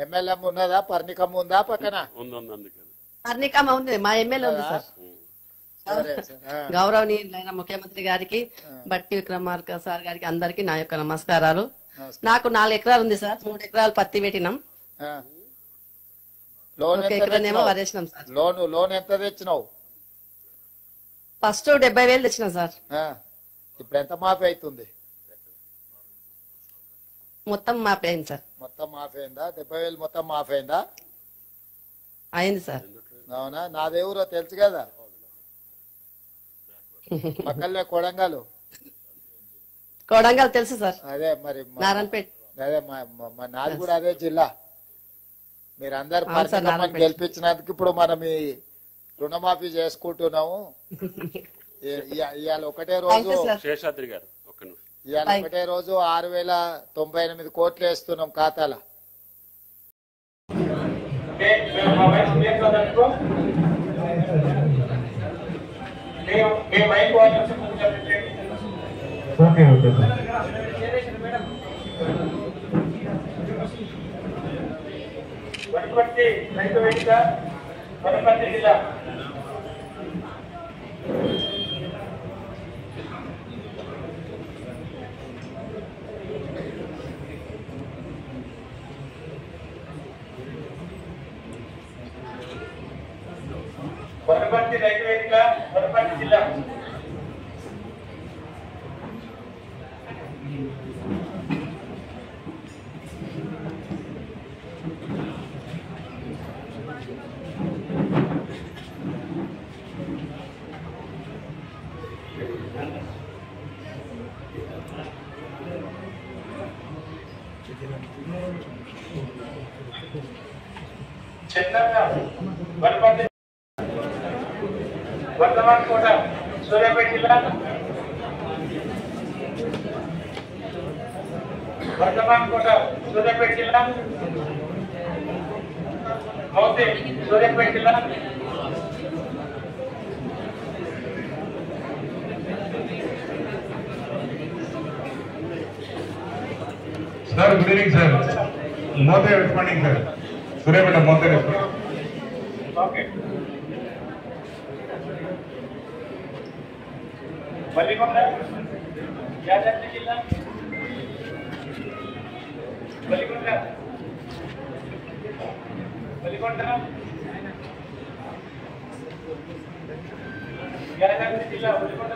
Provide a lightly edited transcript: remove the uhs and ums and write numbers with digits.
MLA ఉన్నదా? పర్ణికమ్మ ఉందా పక్కన? పర్ణికమ్మ ఉంది, మా ఎమ్మెల్యే ఉంది సార్. గౌరవనీయులైన ముఖ్యమంత్రి గారికి, బట్టి విక్రమార్క సార్ గారికి, అందరికి నా యొక్క నమస్కారాలు. నాకు 4 ఎకరాలు ఉంది సార్. 3 ఎకరాలు పత్తి పెట్టినాం, 1 ఎకరానేమో వరేసినాం సార్. లోన్ ఎంత తెచ్చినావు? ఫస్ట్ 70,000 తెచ్చినాం సార్. ఇప్పుడు ఎంత మాఫీ అవుతుంది? మొత్తం మాఫీ అయింది సార్. మొత్తం మాఫీ అయిందా? 70,000 మొత్తం మాఫీ అయిందా? అయింది సార్. అవునా? నాదేవురో తెలుసు కదా, పక్కనే కొడంగల్. కొడంగల్ తెలుసు సార్. అదే మరి నారాయణపేట. అదే నాది కూడా అదే జిల్లా. మీరందరు పర్ణికమ్మని గెలిపించినందుకు ఇప్పుడు మనం ఈ రుణమాఫీ చేసుకుంటున్నాము. ఇవాళ ఒకటే రోజు శేషాద్రి గారు, ఇవాళ ఒకటే రోజు 6,098 కోట్లు వేస్తున్నాం ఖాతాలో. వనపర్తి రైతు వేదిక, వనపర్తి జిల్లా. వనపర్తి రైతు వేదిక, వనపర్తి జిల్లా. చంద్రన్న వనపర్తి, వర్ధమాన్ కోట సూర్యాపేట జిల్లా. వర్ధమాన్ కోట సూర్యాపేట జిల్లా. మౌతే సూర్యాపేట జిల్లా. Sir good evening sir. Mothey responding sir. Suryapet Mothey responding. Okay. Mallikonda Yadadri జిల్లా. మల్లికొండ యాదాద్రి జిల్లా. మల్లికొండ